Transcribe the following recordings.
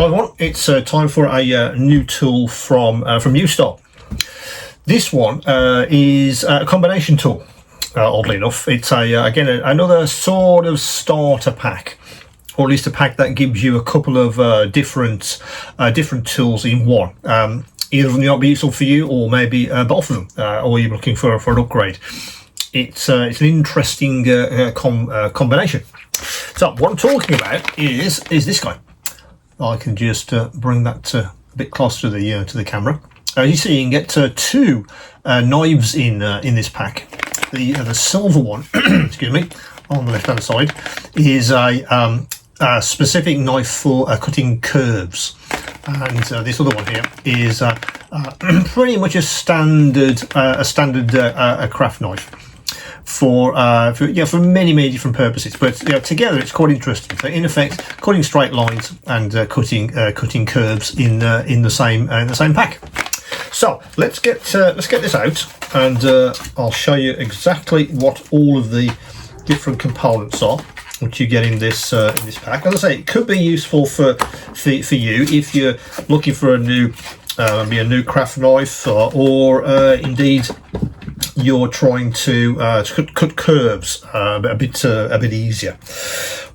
everyone, it's time for a new tool from Ustar. This one is a combination tool. Oddly enough, it's again another sort of starter pack, or at least a pack that gives you a couple of different tools in one. Either of them might be useful for you, or maybe both of them, or you're looking for an upgrade. It's an interesting combination. So what I'm talking about is this guy. I can just bring that a bit closer to the camera. As you see, you can get two knives in this pack. The silver one, excuse me, on the left hand side is a specific knife for cutting curves, and this other one here is pretty much a standard craft knife for many different purposes, but together it's quite interesting. So in effect, cutting straight lines and cutting curves in the same pack. So let's get this out, and I'll show you exactly what all of the different components are which you get in this pack. As I say, it could be useful for you if you're looking for a new craft knife, or indeed you're trying to cut curves a bit easier.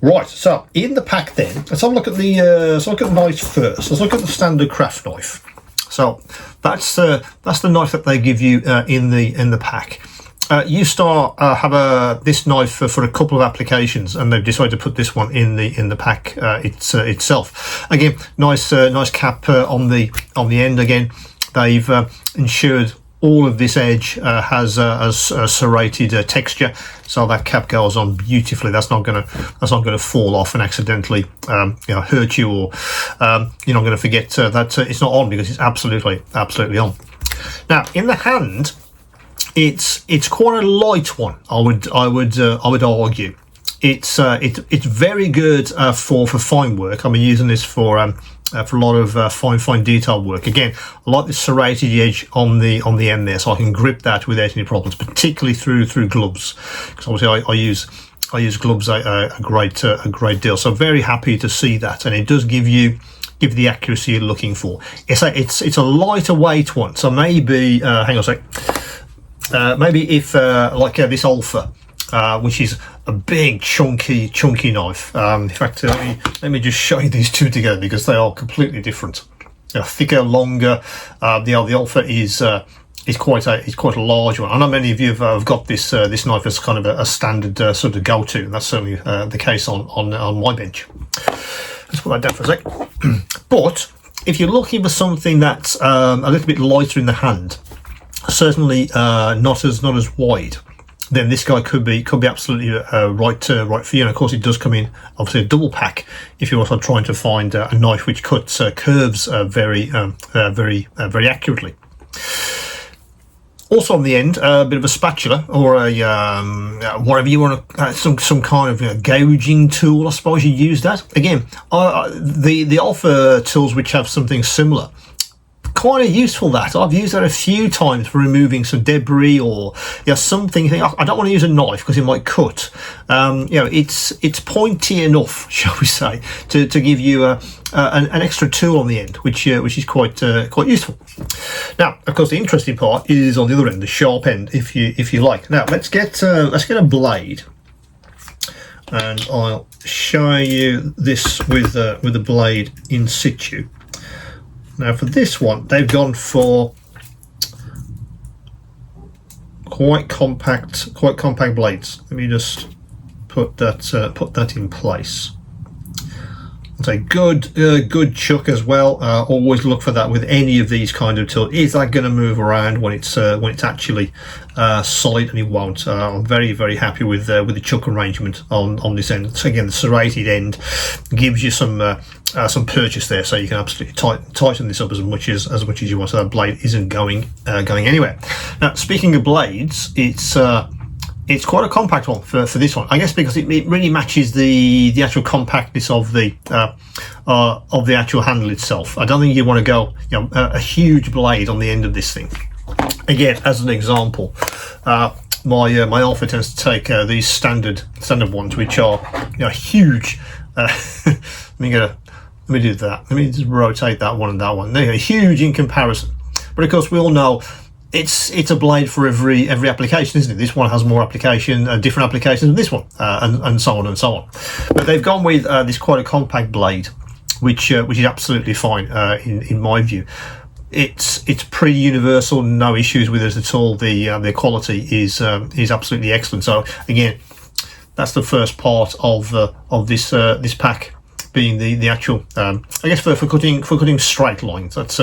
Right, so in the pack then, let's have a look at the knife first. Let's look at the standard craft knife. So that's the knife that they give you in the pack. Ustar have this knife for a couple of applications, and they've decided to put this one in the pack itself. Again, nice cap on the end. Again, they've ensured all of this edge has a serrated texture, so that cap goes on beautifully. That's not going to fall off and accidentally hurt you, or you're not going to forget that it's not on, because it's absolutely on. Now in the hand, it's quite a light one. I would argue. It's very good for fine work. I've been using this for a lot of fine detail work. Again, I like the serrated edge on the end there, so I can grip that without any problems, particularly through gloves, because obviously I use gloves a great deal. So very happy to see that, and it does give you the accuracy you're looking for. It's a lighter weight one, so maybe hang on a sec. Maybe if like this Alpha, which is a big chunky knife. In fact, let me just show you these two together, because they are completely different. Thicker, longer. The Alpha is quite a large one. I know many of you have got this knife as kind of a standard sort of go-to, and that's certainly the case on my bench. Let's put that down for a sec. But if you're looking for something that's a little bit lighter in the hand, certainly not as wide, then this guy could be absolutely right for you. And of course, it does come in obviously a double pack if you're also trying to find a knife which cuts curves very accurately. Also on the end, a bit of a spatula, or a whatever you want to, some kind of gouging tool, I suppose you use that. Again, the Alpha tools which have something similar, quite useful. That I've used that a few times for removing some debris, or something. I don't want to use a knife because it might cut. It's pointy enough, shall we say, to give you an extra tool on the end, which is quite useful. Now, of course, the interesting part is on the other end, the sharp end, if you like. Now let's get a blade, and I'll show you this with the blade in situ. Now for this one, they've gone for quite compact blades. Let me just put that in place. It's a good chuck as well. Always look for that with any of these kind of tools. Is that going to move around when it's actually solid? And it won't. I'm very happy with the chuck arrangement on this end. So again, the serrated end gives you some purchase there, so you can absolutely tighten this up as much as you want, so that blade isn't going anywhere. Now, speaking of blades, it's quite a compact one for this one, I guess, because it really matches the actual compactness of the actual handle itself. I don't think you want to go a huge blade on the end of this thing. Again, as an example, my Alpha tends to take these standard ones, which are huge. Let me get a Let me do that. Let me just rotate that one and that one. They're huge in comparison, but of course we all know it's a blade for every application, isn't it? This one has more application, different applications than this one, and so on and so on. But they've gone with this quite a compact blade, which is absolutely fine in my view. It's pretty universal, no issues with it at all. The quality is absolutely excellent. So again, that's the first part of this pack, being the actual I guess for cutting straight lines. That's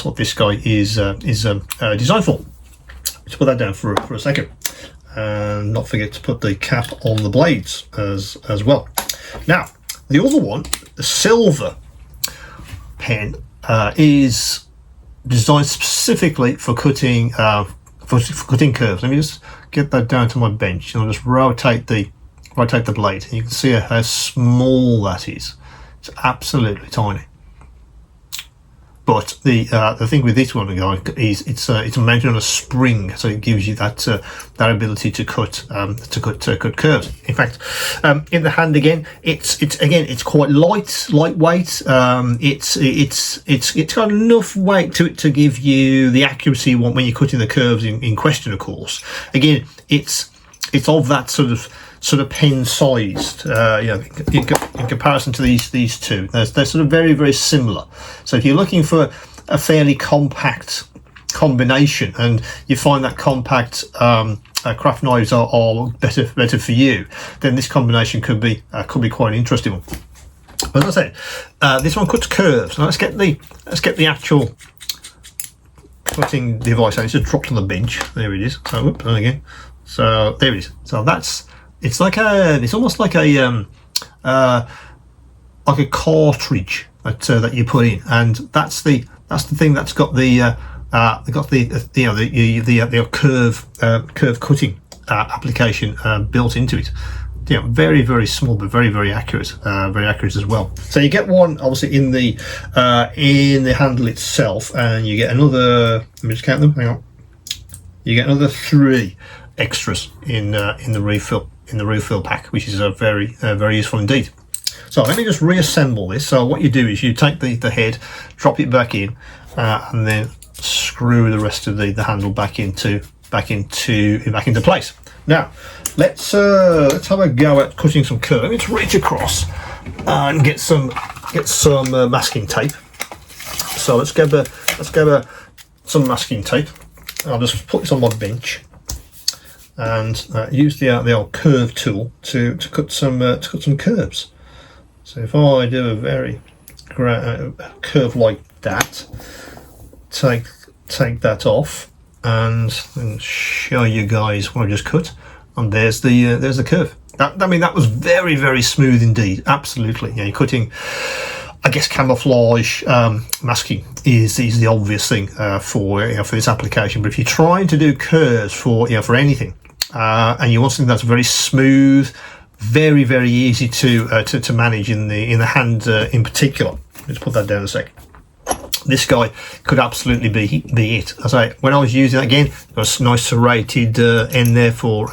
what this guy is designed for. Let's put that down for a second, and not forget to put the cap on the blades as well. Now the other one, the silver pen, is designed specifically for cutting cutting curves. Let me just get that down to my bench, and I'll just rotate the blade. You can see how small that is. It's absolutely tiny. But the thing with this one is it's mounted on a spring, so it gives you that ability to cut curves. In fact, in the hand again, it's quite lightweight. It's got enough weight to give you the accuracy you want when you're cutting the curves in question. Of course, again, it's of that sort of pen sized, in comparison to these two. They're sort of very, very similar. So if you're looking for a fairly compact combination, and you find that compact craft knives are better for you, then this combination could be quite an interesting one. But as I said, this one cuts curves. Now let's get the actual cutting device. I just dropped on the bench. There it is. So whoops, and again. So there it is. So it's almost like a cartridge that you put in, and that's the thing that's got the curve cutting application built into it. Very, very small, but very, very accurate as well. So you get one obviously in the handle itself, and you get another. Let me just count them. Hang on. You get another 3 extras in the refill pack, which is very useful indeed. So let me just reassemble this. So what you do is you take the head, drop it back in, and then screw the rest of the handle back into place. Now let's have a go at cutting some curve. Let's reach across and get some masking tape. So let's grab some masking tape. I'll just put this on my bench and use the old curve tool to cut some curves. So if I do a very curve like that, take that off and show you guys what I just cut, and there's the curve. That was very, very smooth indeed. Absolutely. You're cutting, I guess, camouflage masking is the obvious thing for this application. But if you're trying to do curves for anything, and you want something that's very smooth, very, very easy to manage in the hand in particular. Let's put that down a sec. This guy could absolutely be it. As when I was using it again, there was a nice serrated end there for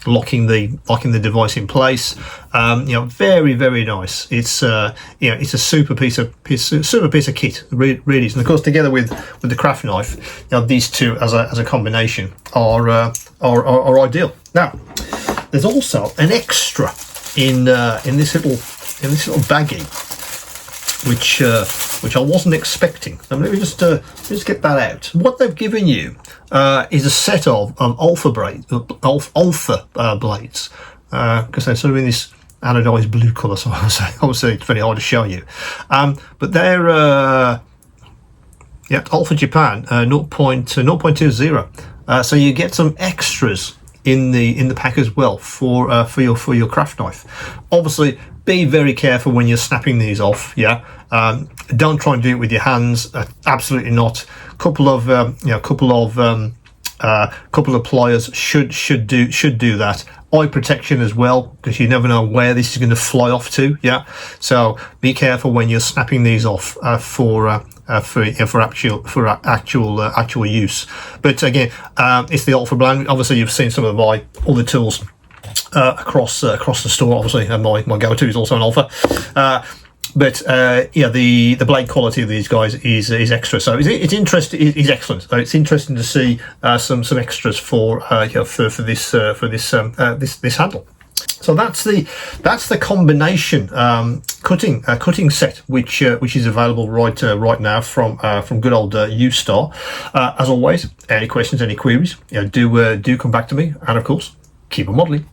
locking the device in place. Very, very nice. It's it's a super piece of kit, really is. And of course, together with the craft knife, these two as a combination are ideal. Now, there's also an extra in this little baggie, which I wasn't expecting. So let me just get that out. What they've given you is a set of alpha blades, because they're sort of in this anodized blue colour. So obviously it's very hard to show you, but they're Alpha Japan 0.20. So you get some extras in the pack as well for your craft knife. Obviously, be very careful when you're snapping these off. Don't try and do it with your hands. Absolutely not. Couple of pliers should do that. Eye protection as well, because you never know where this is going to fly off to. So be careful when you're snapping these off for actual use. But again, it's the Alpha brand. Obviously, you've seen some of my other tools across the store. Obviously, my go-to is also an Alpha. but yeah, the blade quality of these guys is extra, so it's interesting. It's excellent. So it's interesting to see some extras for you know, for this handle. So that's the combination cutting set which is available right now from good old Ustar. As always, any questions, any queries, you know, do come back to me, and of course, keep on modelling.